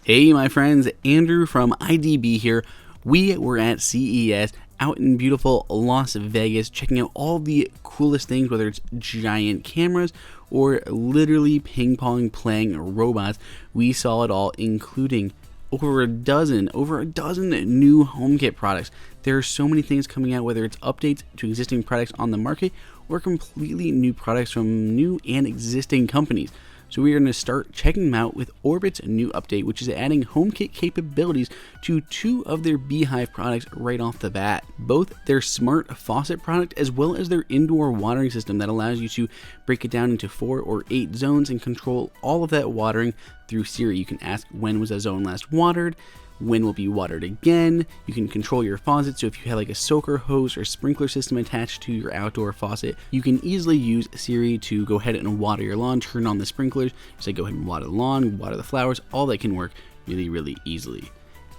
Hey my friends, Andrew from IDB here. We were at CES out in beautiful Las Vegas checking out all the coolest things, whether it's giant cameras or literally ping pong playing robots. We saw it all, including over a dozen new HomeKit products. There are so many things coming out, whether it's updates to existing products on the market or completely new products from new and existing companies. So we are going to start checking them out with Orbit's new update, which is adding HomeKit capabilities to two of their B-Hyve products right off the bat. Both their smart faucet product as well as their indoor watering system that allows you to break it down into 4 or 8 zones and control all of that watering through Siri. You can ask when was a zone last watered, when will be watered again. You can control your faucet, so if you have like a soaker hose or sprinkler system attached to your outdoor faucet, you can easily use Siri to go ahead and water your lawn, turn on the sprinklers, say go ahead and water the lawn, water the flowers. All that can work really easily.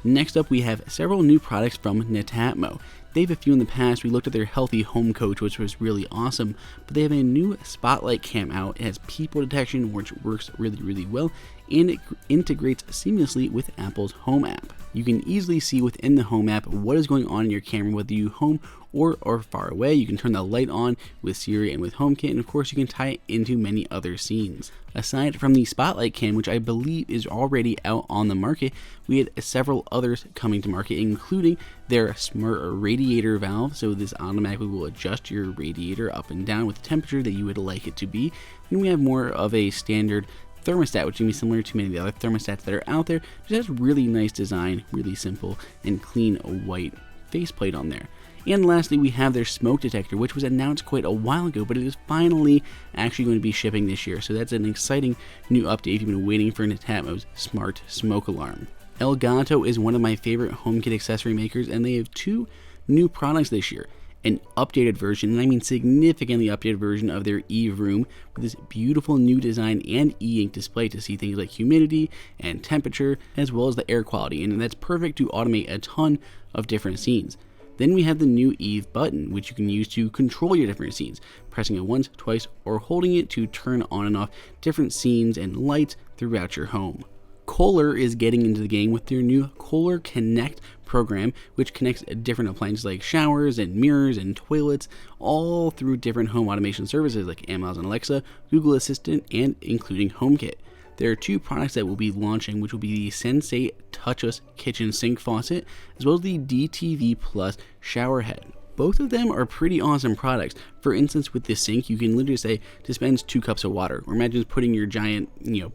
Next up, we have several new products from Netatmo. They have a few in the past. We looked at their Healthy Home Coach, which was really awesome, but they have a new Spotlight Cam out. It has people detection, which works really well, and it integrates seamlessly with Apple's Home app. You can easily see within the Home app what is going on in your camera, whether you home or far away. You can turn the light on with Siri and with HomeKit, and of course you can tie it into many other scenes. Aside from the Spotlight Cam, which I believe is already out on the market, we had several others coming to market, including their smart radiator valve. So this automatically will adjust your radiator up and down with the temperature that you would like it to be. And we have more of a standard thermostat, which can be similar to many of the other thermostats that are out there. Just has really nice design, really simple and clean white faceplate on there. And lastly, we have their smoke detector, which was announced quite a while ago, but it is finally actually going to be shipping this year. So that's an exciting new update if you've been waiting for Netatmo's smart smoke alarm. Elgato is one of my favorite HomeKit accessory makers, and they have two new products this year. An updated version, and I mean significantly updated version of their Eve Room with this beautiful new design and e-ink display to see things like humidity and temperature, as well as the air quality, and that's perfect to automate a ton of different scenes. Then we have the new Eve Button, which you can use to control your different scenes, pressing it once, twice, or holding it to turn on and off different scenes and lights throughout your home. Kohler is getting into the game with their new Kohler Konnect program, which connects different appliances like showers and mirrors and toilets, all through different home automation services like Amazon Alexa, Google Assistant, and including HomeKit. There are two products that will be launching, which will be the Sensate Touchless Kitchen Sink Faucet, as well as the DTV Plus Shower Head. Both of them are pretty awesome products. For instance, with this sink, you can literally say, dispense 2 cups of water. Or imagine just putting your giant,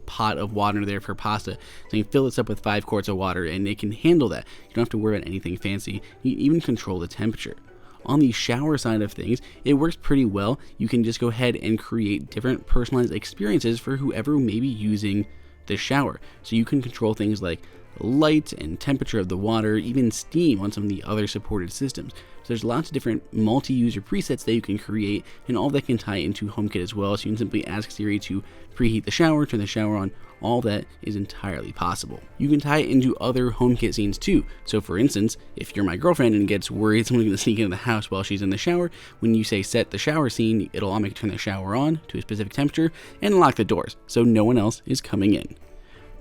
pot of water there for pasta, saying fill this up with 5 quarts of water, and it can handle that. You don't have to worry about anything fancy. You can even control the temperature. On the shower side of things, it works pretty well. You can just go ahead and create different personalized experiences for whoever may be using the shower. So you can control things like light and temperature of the water, even steam on some of the other supported systems. So there's lots of different multi-user presets that you can create, and all that can tie into HomeKit as well. So you can simply ask Siri to preheat the shower, turn the shower on. All that is entirely possible. You can tie it into other HomeKit scenes too. So for instance, if you're my girlfriend and gets worried someone's going to sneak into the house while she's in the shower, when you say set the shower scene, it'll automatically turn the shower on to a specific temperature and lock the doors so no one else is coming in.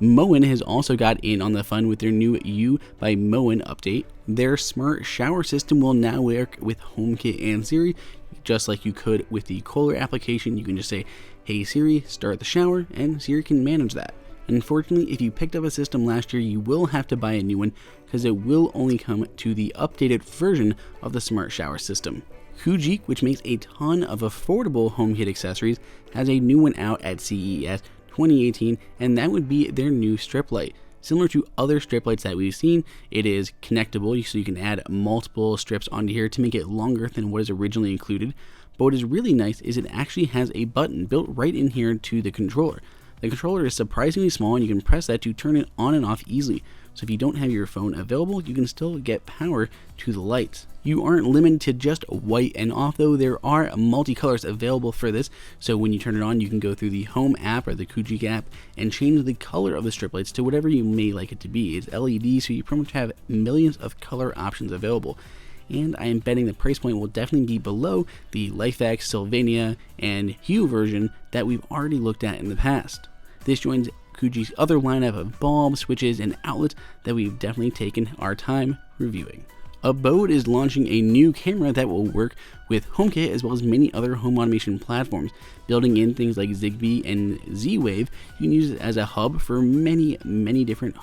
Moen has also got in on the fun with their new Hue by Moen update. Their smart shower system will now work with HomeKit and Siri, just like you could with the Kohler application. You can just say, hey Siri, start the shower, and Siri can manage that. Unfortunately, if you picked up a system last year, you will have to buy a new one because it will only come to the updated version of the smart shower system. Koogeek, which makes a ton of affordable HomeKit accessories, has a new one out at CES 2018, and that would be their new strip light. Similar to other strip lights that we've seen, it is connectable, so you can add multiple strips onto here to make it longer than what is originally included. But what is really nice is it actually has a button built right in here to the controller. The controller is surprisingly small, and you can press that to turn it on and off easily. So if you don't have your phone available, you can still get power to the lights. You aren't limited to just white and off though. There are multicolors available for this. So when you turn it on, you can go through the Home app or the Koogeek app and change the color of the strip lights to whatever you may like it to be. It's LED, so you pretty much have millions of color options available. And I am betting the price point will definitely be below the LifeX, Sylvania, and Hue version that we've already looked at in the past. This joins Koogeek's other lineup of bulbs, switches, and outlets that we've definitely taken our time reviewing. Abode is launching a new camera that will work with HomeKit as well as many other home automation platforms. Building in things like Zigbee and Z-Wave, you can use it as a hub for many different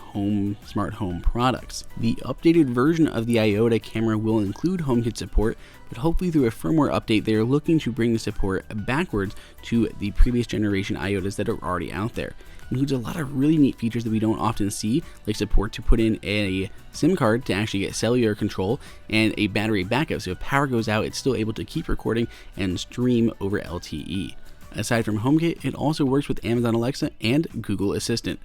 smart home products. The updated version of the Iota camera will include HomeKit support, but hopefully through a firmware update they are looking to bring the support backwards to the previous generation Iotas that are already out there. It includes a lot of really neat features that we don't often see, like support to put in a SIM card to actually get cellular control and a battery backup, so if power goes out it's still able to keep recording and stream over LTE. Aside from HomeKit, it also works with Amazon Alexa and Google Assistant.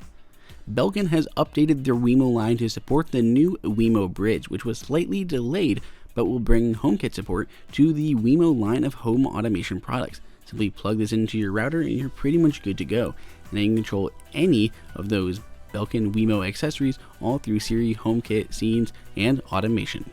Belkin has updated their WeMo line to support the new WeMo bridge, which was slightly delayed but will bring HomeKit support to the WeMo line of home automation products. Simply plug this into your router and you're pretty much good to go. And then you can control any of those Belkin WeMo accessories all through Siri, HomeKit, scenes, and automation.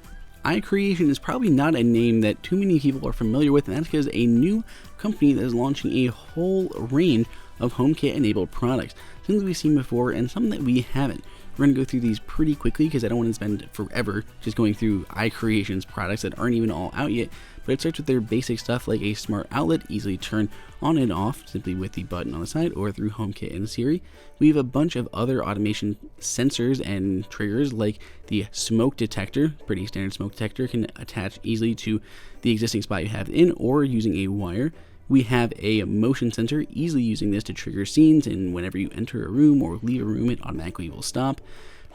iCreation is probably not a name that too many people are familiar with, and that's because a new company that is launching a whole range of HomeKit enabled products. Something that we've seen before and some that we haven't. We're going to go through these pretty quickly because I don't want to spend forever just going through iCreation's products that aren't even all out yet, but it starts with their basic stuff like a smart outlet, easily turn on and off simply with the button on the side or through HomeKit and Siri. We have a bunch of other automation sensors and triggers like the smoke detector. Pretty standard smoke detector, can attach easily to the existing spot you have in or using a wire. We have a motion sensor, easily using this to trigger scenes, and whenever you enter a room or leave a room, it automatically will stop.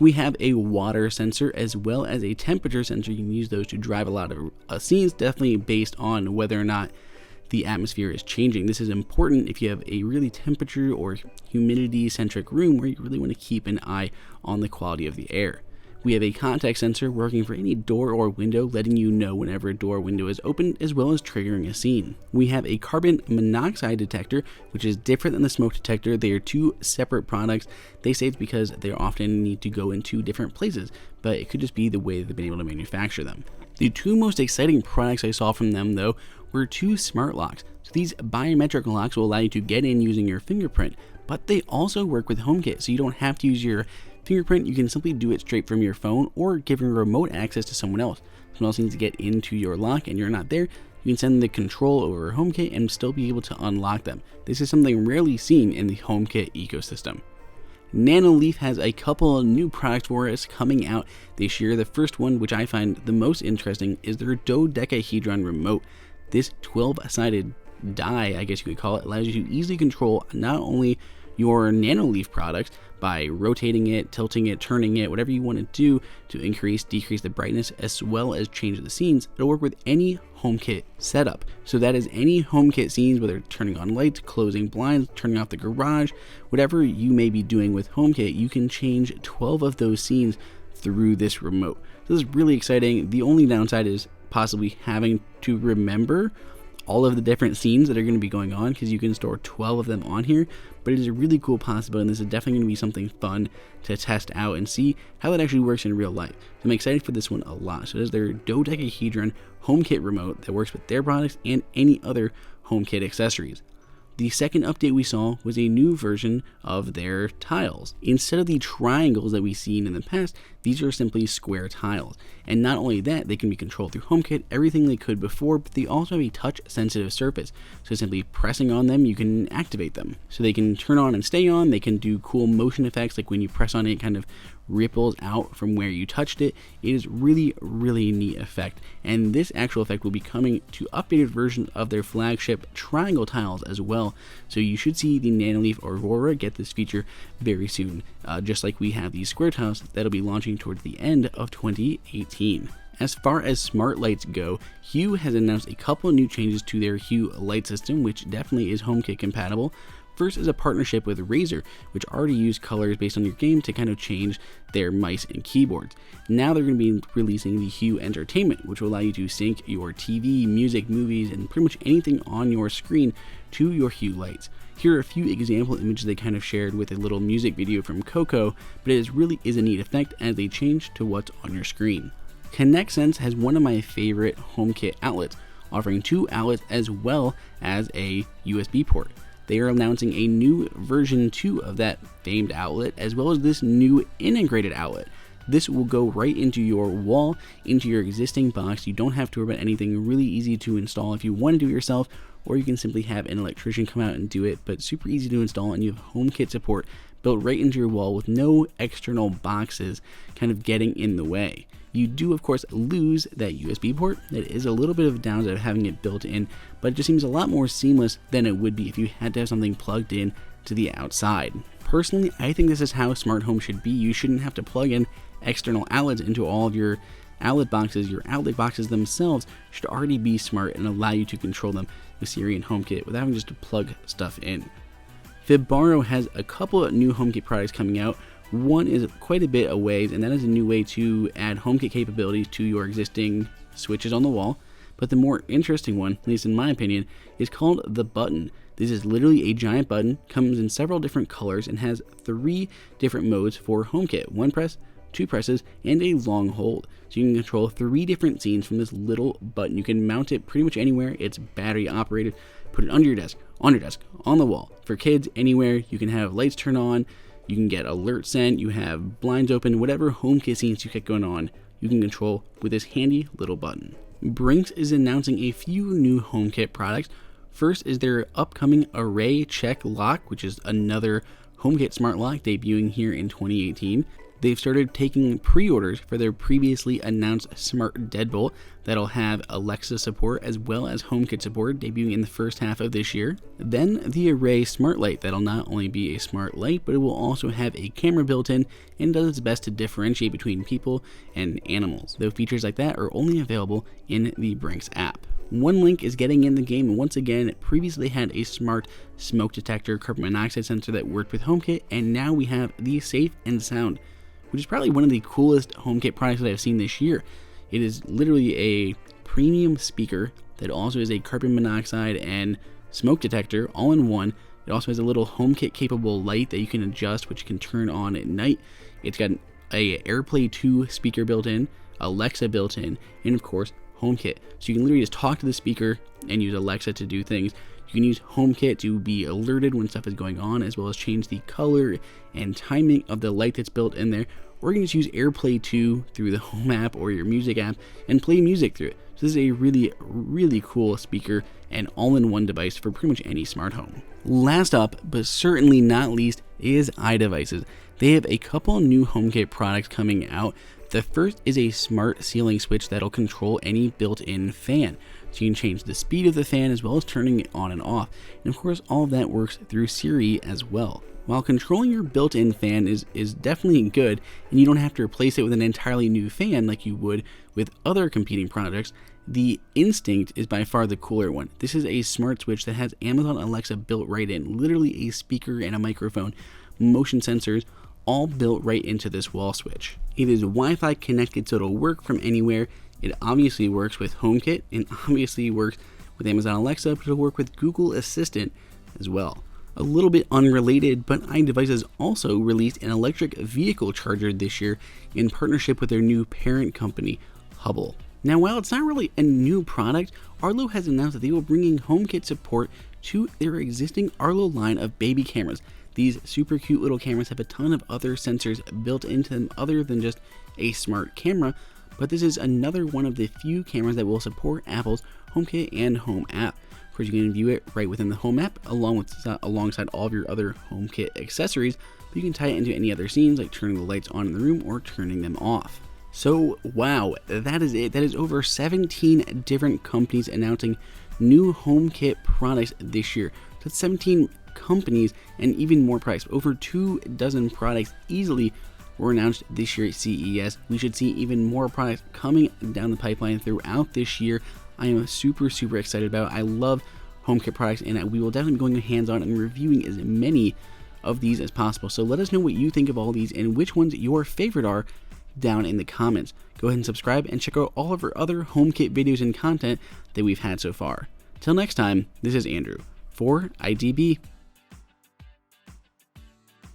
We have a water sensor as well as a temperature sensor. You can use those to drive a lot of scenes, definitely based on whether or not the atmosphere is changing. This is important if you have a really temperature or humidity centric room where you really want to keep an eye on the quality of the air. We have a contact sensor working for any door or window, letting you know whenever a door or window is open, as well as triggering a scene. We have a carbon monoxide detector, which is different than the smoke detector. They are two separate products. They say it's because they often need to go into different places, but it could just be the way they've been able to manufacture them. The two most exciting products I saw from them, though, were two smart locks. So these biometric locks will allow you to get in using your fingerprint, but they also work with HomeKit, so you don't have to use your fingerprint. You can simply do it straight from your phone or give your remote access to someone else. Someone else needs to get into your lock and you're not there, you can send the control over HomeKit and still be able to unlock them. This is something rarely seen in the HomeKit ecosystem. Nanoleaf has a couple of new products for us coming out this year. The first one, which I find the most interesting, is their dodecahedron remote. This 12-sided die, I guess you could call it, allows you to easily control not only your Nanoleaf products by rotating it, tilting it, turning it, whatever you want to do to increase, decrease the brightness, as well as change the scenes. It'll work with any HomeKit setup. So that is any HomeKit scenes, whether turning on lights, closing blinds, turning off the garage, whatever you may be doing with HomeKit, you can change 12 of those scenes through this remote. So this is really exciting. The only downside is possibly having to remember all of the different scenes that are going to be going on, because you can store 12 of them on here, but it is a really cool possibility, and this is definitely going to be something fun to test out and see how it actually works in real life. So I'm excited for this one a lot. So it is their dodecahedron HomeKit remote that works with their products and any other HomeKit accessories. The second update we saw was a new version of their tiles. Instead of the triangles that we've seen in the past, these are simply square tiles. And not only that, they can be controlled through HomeKit, everything they could before, but they also have a touch-sensitive surface. So simply pressing on them, you can activate them. So they can turn on and stay on, they can do cool motion effects, like when you press on it, it kind of ripples out from where you touched it. It is really neat effect, and this actual effect will be coming to updated versions of their flagship triangle tiles as well. So you should see the Nanoleaf Aurora get this feature very soon, just like we have these square tiles that'll be launching towards the end of 2018. As far as smart lights go, Hue has announced a couple of new changes to their Hue light system, which definitely is HomeKit compatible. First is a partnership with Razer, which already used colors based on your game to kind of change their mice and keyboards. Now they're going to be releasing the Hue Entertainment, which will allow you to sync your TV, music, movies, and pretty much anything on your screen to your Hue lights. Here are a few example images they kind of shared with a little music video from Coco, but it really is a neat effect as they change to what's on your screen. ConnectSense has one of my favorite HomeKit outlets, offering two outlets as well as a USB port. they are announcing a new version 2 of that famed outlet, as well as this new integrated outlet. This will go right into your wall, into your existing box. You don't have to worry about anything, really easy to install if you want to do it yourself, or you can simply have an electrician come out and do it, but super easy to install, and you have HomeKit support built right into your wall with no external boxes kind of getting in the way. You do, of course, lose that USB port. That is a little bit of a downside of having it built in, but it just seems a lot more seamless than it would be if you had to have something plugged in to the outside. Personally, I think this is how smart home should be. You shouldn't have to plug in external outlets into all of your outlet boxes. Your outlet boxes themselves should already be smart and allow you to control them with Siri and HomeKit without having just to plug stuff in. Fibaro has a couple of new HomeKit products coming out. One is quite a bit away, and that is a new way to add HomeKit capabilities to your existing switches on the wall. But the more interesting one, at least in my opinion, is called the Button. This is literally a giant button, comes in several different colors, and has 3 different modes for HomeKit: 1 press, 2 presses, and a long hold. So you can control 3 different scenes from this little button. You can mount it pretty much anywhere. It's battery operated. Put it under your desk, on the wall. For kids, anywhere. You can have lights turn on. You can get alerts sent. You have blinds open. Whatever HomeKit scenes you get going on, you can control with this handy little button. Brinks is announcing a few new HomeKit products. First is their upcoming Array Chek lock, which is another HomeKit smart lock debuting here in 2018. They've started taking pre-orders for their previously announced smart Deadbolt that'll have Alexa support as well as HomeKit support debuting in the first half of this year. Then the Array smart light that'll not only be a smart light, but it will also have a camera built in and does its best to differentiate between people and animals. Though features like that are only available in the Brinks app. OneLink is getting in the game, and once again, previously had a smart smoke detector carbon monoxide sensor that worked with HomeKit, and now we have the Safe and Sound, which is probably one of the coolest HomeKit products that I've seen this year. It is literally a premium speaker that also is a carbon monoxide and smoke detector all in one. It also has a little HomeKit capable light that you can adjust, which can turn on at night. It's got a AirPlay 2 speaker built in, Alexa built in, and of course HomeKit. So you can literally just talk to the speaker and use Alexa to do things. You can use HomeKit to be alerted when stuff is going on, as well as change the color and timing of the light that's built in there. Or you can just use AirPlay 2 through the Home app or your music app and play music through it. So this is a really, really cool speaker and all-in-one device for pretty much any smart home. Last up, but certainly not least, is iDevices. They have a couple new HomeKit products coming out. The first is a smart ceiling switch that'll control any built-in fan. So you can change the speed of the fan as well as turning it on and off. And of course, all of that works through Siri as well. While controlling your built-in fan is definitely good, and you don't have to replace it with an entirely new fan like you would with other competing products, the Instinct is by far the cooler one. This is a smart switch that has Amazon Alexa built right in, literally a speaker and a microphone, motion sensors, all built right into this wall switch. It is Wi-Fi connected, so it'll work from anywhere. It obviously works with HomeKit, and obviously works with Amazon Alexa, but it'll work with Google Assistant as well. A little bit unrelated, but iDevices also released an electric vehicle charger this year in partnership with their new parent company, Hubble. Now, while it's not really a new product, Arlo has announced that they will be bringing HomeKit support to their existing Arlo line of baby cameras. These super cute little cameras have a ton of other sensors built into them other than just a smart camera, but this is another one of the few cameras that will support Apple's HomeKit and Home app. Of course, you can view it right within the Home app alongside all of your other HomeKit accessories, but you can tie it into any other scenes like turning the lights on in the room or turning them off. So, wow, that is it. That is over 17 different companies announcing new HomeKit products this year. So that's 17 companies and even more products. Over 24 products easily were announced this year at CES. We should see even more products coming down the pipeline throughout this year. I am super excited about it. I love HomeKit products, and we will definitely be going hands-on and reviewing as many of these as possible. So let us know what you think of all these and which ones your favorite are down in the comments. Go ahead and subscribe and check out all of our other HomeKit videos and content that we've had so far. Till next time, this is Andrew for IDB.